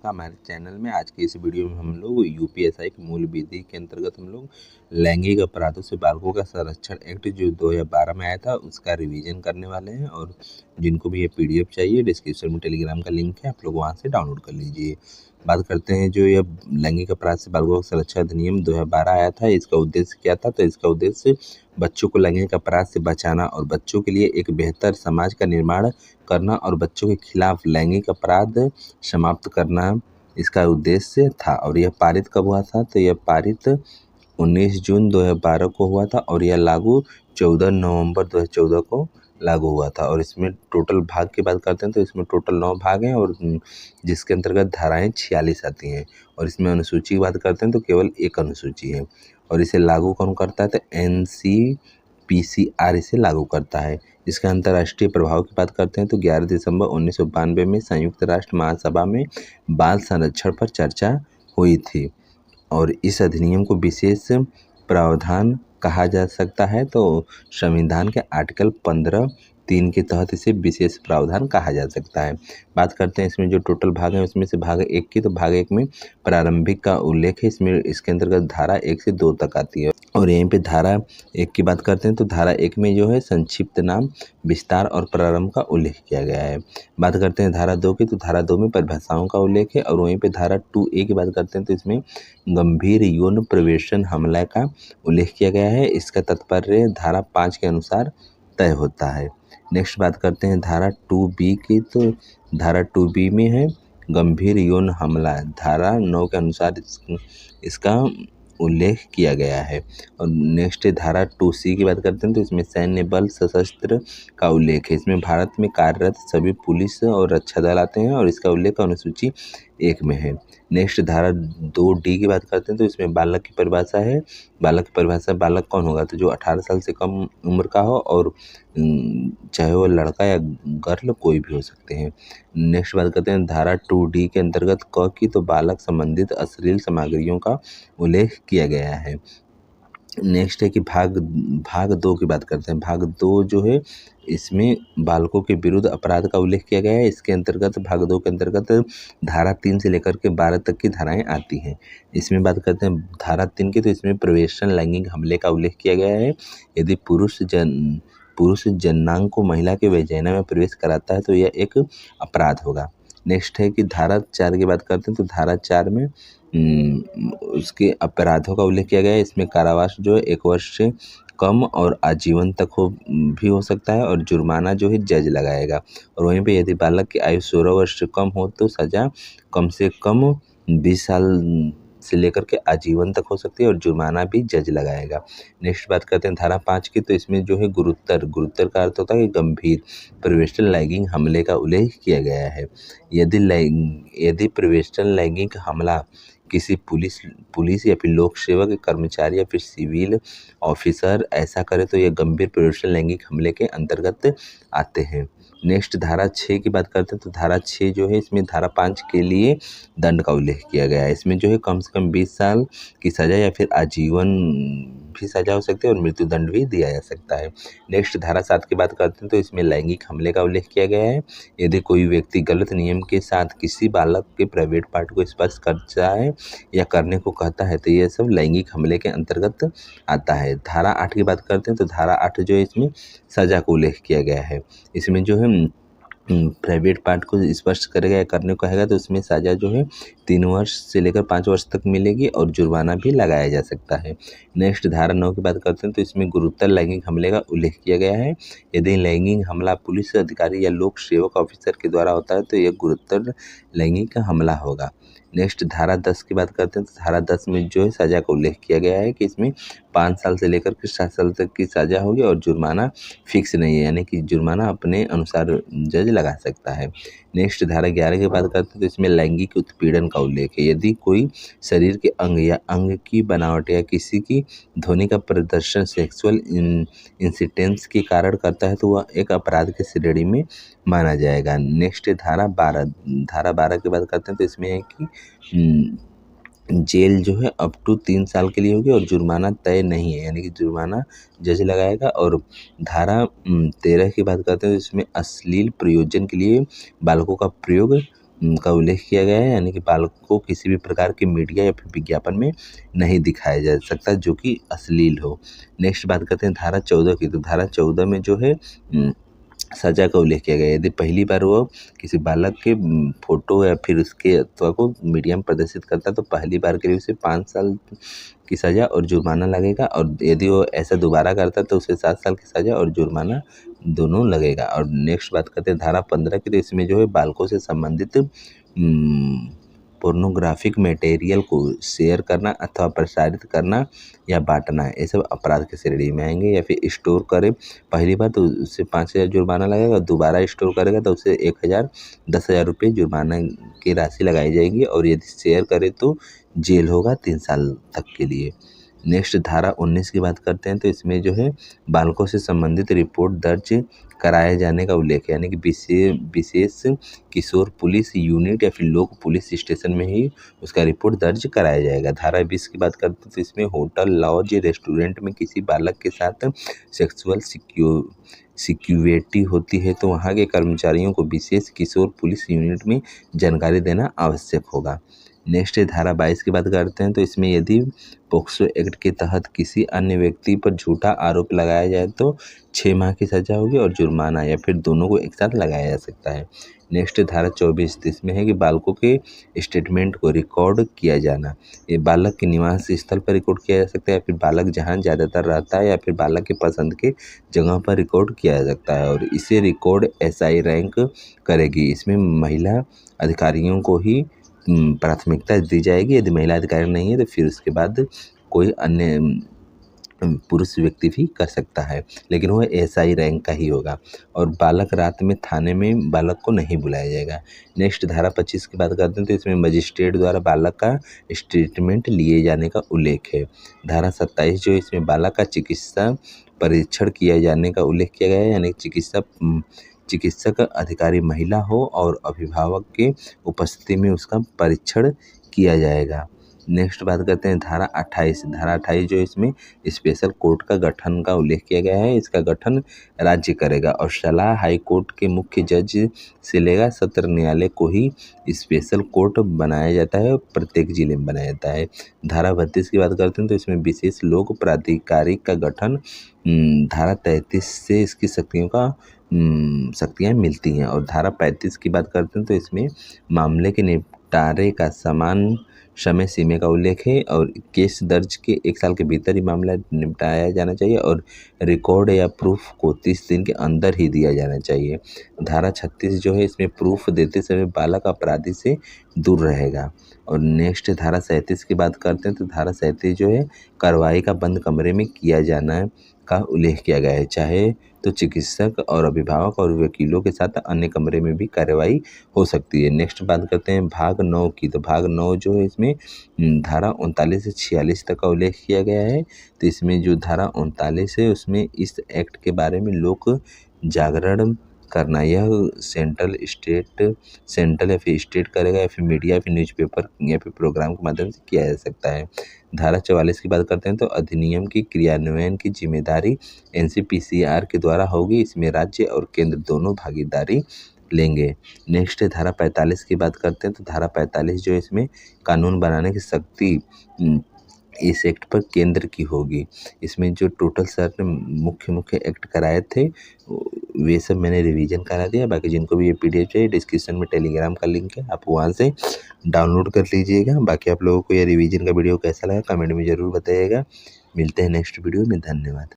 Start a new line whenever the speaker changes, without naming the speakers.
का हमारे चैनल में। आज की इस वीडियो में हम लोग यूपीएसआई की मूल विधि के अंतर्गत हम लोग लैंगिक अपराधों से बालकों का संरक्षण एक्ट जो 2012 में आया था उसका रिवीजन करने वाले हैं। और जिनको भी ये पीडीएफ चाहिए, डिस्क्रिप्शन में टेलीग्राम का लिंक है, आप लोग वहाँ से डाउनलोड कर लीजिए। बात करते हैं जो यह लैंगिक अपराध से बालकों का संरक्षण अधिनियम 2012 आया था, इसका उद्देश्य क्या था? तो इसका उद्देश्य बच्चों को लैंगिक अपराध से बचाना और बच्चों के लिए एक बेहतर समाज का निर्माण करना और बच्चों के खिलाफ लैंगिक अपराध समाप्त करना इसका उद्देश्य था। और यह पारित कब हुआ था? तो यह पारित 19 जून 2012 को हुआ था और यह लागू 14 नवंबर 2014 को लागू हुआ था। और इसमें टोटल भाग की बात करते हैं तो इसमें टोटल 9 भाग हैं और जिसके अंतर्गत धाराएं 46 आती हैं। और इसमें अनुसूची की बात करते हैं तो केवल एक अनुसूची है। और इसे लागू कौन करता है? तो NCPCR इसे लागू करता है। इसके अंतर्राष्ट्रीय प्रभाव की बात करते हैं तो 11 दिसंबर 1992 में संयुक्त राष्ट्र महासभा में बाल संरक्षण पर चर्चा हुई थी। और इस अधिनियम को विशेष प्रावधान कहा जा सकता है तो संविधान के आर्टिकल 15(3) के तहत इसे विशेष प्रावधान कहा जा सकता है। बात करते हैं इसमें जो टोटल भाग है उसमें से भाग 1 की, तो भाग 1 में प्रारंभिक का उल्लेख है। इसमें इसके अंतर्गत धारा 1 से 2 तक आती है। और यहीं पे धारा 1 की बात करते हैं तो धारा 1 में जो है संक्षिप्त नाम, विस्तार और प्रारंभ का उल्लेख किया गया है। बात करते हैं धारा 2 की, तो धारा 2 में परिभाषाओं का उल्लेख है। और वहीं पे धारा 2A की बात करते हैं तो इसमें गंभीर यौन प्रवेशन हमला का उल्लेख किया गया है। इसका तात्पर्य धारा 5 के अनुसार तय होता है। नेक्स्ट बात करते हैं धारा 2B की, तो धारा 2B में है गंभीर यौन हमला। धारा 9 के अनुसार इसका उल्लेख किया गया है। और नेक्स्ट धारा 2C की बात करते हैं तो इसमें सैन्य बल सशस्त्र का उल्लेख है। इसमें भारत में कार्यरत सभी पुलिस और रक्षा दल आते हैं और इसका उल्लेख अनुसूची 1 में है। नेक्स्ट धारा 2D की बात करते हैं तो इसमें बालक की परिभाषा है। बालक की परिभाषा, बालक कौन होगा? तो जो 18 साल से कम उम्र का हो और चाहे वो लड़का या गर्ल कोई भी हो सकते हैं। नेक्स्ट बात करते हैं धारा 2D के अंतर्गत क की, तो बालक संबंधित अश्लील सामग्रियों का उल्लेख किया गया है। नेक्स्ट है कि भाग 2 की बात करते हैं। भाग 2 जो है इसमें बालकों के विरुद्ध अपराध का उल्लेख किया गया है। इसके अंतर्गत भाग 2 के अंतर्गत धारा 3 से लेकर के 12 तक की धाराएं आती हैं। इसमें बात करते हैं धारा 3 की, तो इसमें प्रवेशन लैंगिक हमले का उल्लेख किया गया है। यदि पुरुष जनांग को महिला के वैजाइना में प्रवेश कराता है तो यह एक अपराध होगा। नेक्स्ट है कि धारा 4 की बात करते हैं तो धारा 4 में उसके अपराधों का उल्लेख किया गया है। इसमें कारावास जो है 1 वर्ष से कम और आजीवन तक भी हो सकता है और जुर्माना जो है जज लगाएगा। और वहीं पे यदि बालक की आयु 16 वर्ष से कम हो तो सज़ा कम से कम 20 साल से लेकर के आजीवन तक हो सकती है और जुर्माना भी जज लगाएगा। नेक्स्ट बात करते हैं धारा 5 की, तो इसमें जो है गुरुतर का अर्थ होता है कि गंभीर प्रवेशन लैंगिक हमले का उल्लेख किया गया है। यदि प्रवेशन लैंगिक हमला किसी पुलिस या फिर लोक सेवक कर्मचारी या फिर सिविल ऑफिसर ऐसा करे तो यह गंभीर प्रवेशन लैंगिक हमले के अंतर्गत आते हैं। नेक्स्ट धारा 6 की बात करते हैं तो धारा 6 जो है इसमें धारा 5 के लिए दंड का उल्लेख किया गया है। इसमें जो है कम से कम 20 साल की सज़ा या फिर आजीवन भी सज़ा हो सकती है और मृत्यु दंड भी दिया जा सकता है। नेक्स्ट धारा 7 की बात करते हैं तो इसमें लैंगिक हमले का उल्लेख किया गया है। यदि कोई व्यक्ति गलत नियम के साथ किसी बालक के प्राइवेट पार्ट को स्पर्श करता है या करने को कहता है तो यह सब लैंगिक हमले के अंतर्गत आता है। धारा 8 की बात करते हैं तो धारा 8 जो है इसमें सज़ा का उल्लेख किया गया है। इसमें जो है प्राइवेट पार्ट को स्पर्श करेगा या करने को कहेगा तो उसमें सज़ा जो है 3 वर्ष से लेकर 5 वर्ष तक मिलेगी और जुर्माना भी लगाया जा सकता है। नेक्स्ट धारा 9 की बात करते हैं तो इसमें गुरुतर लैंगिक हमले का उल्लेख किया गया है। यदि लैंगिक हमला पुलिस अधिकारी या लोक सेवक ऑफिसर के द्वारा होता है तो यह गुरुतर लैंगिक हमला होगा। नेक्स्ट धारा 10 की बात करते हैं तो धारा 10 में जो है सज़ा का उल्लेख किया गया है कि इसमें 5 साल से लेकर के 7 साल तक की सज़ा होगी और जुर्माना फिक्स नहीं है, यानी कि जुर्माना अपने अनुसार जज लगा सकता है। नेक्स्ट धारा 11 की बात करते हैं तो इसमें लैंगिक उत्पीड़न का उल्लेख है। यदि कोई शरीर के अंग या अंग की बनावट या किसी की ध्वनि का प्रदर्शन सेक्सुअल इंसिटेंस के कारण करता है तो वह एक अपराध की श्रेणी में माना जाएगा। नेक्स्ट धारा 12 की बात करते हैं तो इसमें है कि जेल जो है अप टू 3 साल के लिए होगी और जुर्माना तय नहीं है, यानी कि जुर्माना जज लगाएगा। और धारा 13 की बात करते हैं तो इसमें अश्लील प्रयोजन के लिए बालकों का प्रयोग का उल्लेख किया गया है, यानी कि बालक को किसी भी प्रकार के मीडिया या फिर विज्ञापन में नहीं दिखाया जा सकता जो कि अश्लील हो। नेक्स्ट बात करते हैं धारा 14 की। तो धारा 14 में जो है सज़ा का उल्लेख किया गया है। यदि पहली बार वो किसी बालक के फ़ोटो या फिर उसके अथवा को मीडिया में प्रदर्शित करता है तो पहली बार के लिए उसे 5 साल की सज़ा और जुर्माना लगेगा, और यदि वो ऐसा दोबारा करता है तो उसे 7 साल की सज़ा और जुर्माना दोनों लगेगा। और नेक्स्ट बात करते हैं धारा 15 की। तो इसमें जो है बालकों से संबंधित पोर्नोग्राफिक मटेरियल को शेयर करना अथवा प्रसारित करना या बांटना, ये सब अपराध की श्रेणी में आएंगे। या फिर स्टोर करे पहली बार तो उससे 5,000 जुर्माना लगेगा, दोबारा स्टोर करेगा तो उससे 1,000 10,000 रुपये जुर्माना की राशि लगाई जाएगी, और यदि शेयर करे तो जेल होगा 3 साल तक के लिए। नेक्स्ट धारा 19 की बात करते हैं। तो इसमें जो है बालकों से संबंधित रिपोर्ट दर्ज कराए जाने का उल्लेख है, यानी कि विशेष किशोर पुलिस यूनिट या फिर लोक पुलिस स्टेशन में ही उसका रिपोर्ट दर्ज कराया जाएगा। धारा 20 की बात करते हैं तो इसमें होटल, लॉज, रेस्टोरेंट में किसी बालक के साथ सेक्सुअल सिक्योरिटी होती है तो वहाँ के कर्मचारियों को विशेष किशोर पुलिस यूनिट में जानकारी देना आवश्यक होगा। नेक्स्ट धारा 22 की बात करते हैं। तो इसमें यदि पोक्सो एक्ट के तहत किसी अन्य व्यक्ति पर झूठा आरोप लगाया जाए तो 6 माह की सज़ा होगी और जुर्माना या फिर दोनों को एक साथ लगाया जा सकता है। नेक्स्ट धारा 24 इसमें है कि बालकों के स्टेटमेंट को रिकॉर्ड किया जाना। ये बालक के निवास स्थल पर रिकॉर्ड किया जा सकता है, या फिर बालक जहाँ ज़्यादातर रहता है या फिर बालक के पसंद के जगह पर रिकॉर्ड किया जा सकता है, और इसे रिकॉर्ड एसआई रैंक करेगी। इसमें महिला अधिकारियों को ही प्राथमिकता दी जाएगी। यदि महिला अधिकारी नहीं है तो फिर उसके बाद कोई अन्य पुरुष व्यक्ति भी कर सकता है, लेकिन वह एसआई रैंक का ही होगा। और बालक रात में थाने में बालक को नहीं बुलाया जाएगा। नेक्स्ट धारा 25 की बात करते हैं। तो इसमें मजिस्ट्रेट द्वारा बालक का स्टेटमेंट लिए जाने का उल्लेख है। धारा 27 जो इसमें बालक का चिकित्सा परीक्षण किया जाने का उल्लेख किया गया है, यानी चिकित्सक अधिकारी महिला हो और अभिभावक के उपस्थिति में उसका परीक्षण किया जाएगा। नेक्स्ट बात करते हैं धारा 28। धारा 28 जो इसमें स्पेशल कोर्ट का गठन का उल्लेख किया गया है। इसका गठन राज्य करेगा और सलाह हाई कोर्ट के मुख्य जज से लेगा। सत्र न्यायालय को ही स्पेशल कोर्ट बनाया जाता है, प्रत्येक जिले में बनाया जाता है। धारा 32 की बात करते हैं। तो इसमें विशेष लोक प्राधिकारी का गठन धारा 33 से इसकी शक्तियाँ मिलती हैं। और धारा 35 की बात करते हैं। तो इसमें मामले के निपटारे का समान समय सीमा का उल्लेख है, और केस दर्ज के 1 साल के भीतर ही मामला निपटाया जाना चाहिए, और रिकॉर्ड या प्रूफ को 30 दिन के अंदर ही दिया जाना चाहिए। धारा 36 जो है इसमें प्रूफ देते समय बालक अपराधी से दूर रहेगा। और नेक्स्ट धारा 37 की बात करते हैं। तो धारा 37 जो है कार्रवाई का बंद कमरे में किया जाना का उल्लेख किया गया है, चाहे तो चिकित्सक और अभिभावक और वकीलों के साथ अन्य कमरे में भी कार्रवाई हो सकती है। नेक्स्ट बात करते हैं भाग 9 की। तो भाग 9 जो है इसमें धारा 39 से 46 तक का उल्लेख किया गया है। तो इसमें जो धारा 39 है उसमें इस एक्ट के बारे में लोक जागरण करना, यह सेंट्रल या फिर स्टेट करेगा, या फिर मीडिया या फिर न्यूज़पेपर या फिर प्रोग्राम के माध्यम से किया जा सकता है। धारा 44 की बात करते हैं। तो अधिनियम की क्रियान्वयन की जिम्मेदारी एनसीपीसीआर के द्वारा होगी। इसमें राज्य और केंद्र दोनों भागीदारी लेंगे। नेक्स्ट धारा 45 की बात करते हैं। तो धारा 45 जो इसमें कानून बनाने की शक्ति इस एक्ट पर केंद्र की होगी। इसमें जो टोटल सर ने मुख्य एक्ट कराए थे वे सब मैंने रिवीजन करा दिया। बाकी जिनको भी ये पीडीएफ चाहिए डिस्क्रिप्शन में टेलीग्राम का लिंक है, आप वहाँ से डाउनलोड कर लीजिएगा। बाकी आप लोगों को ये रिवीजन का वीडियो कैसा लगा कमेंट में ज़रूर बताइएगा। मिलते हैं नेक्स्ट वीडियो में। धन्यवाद।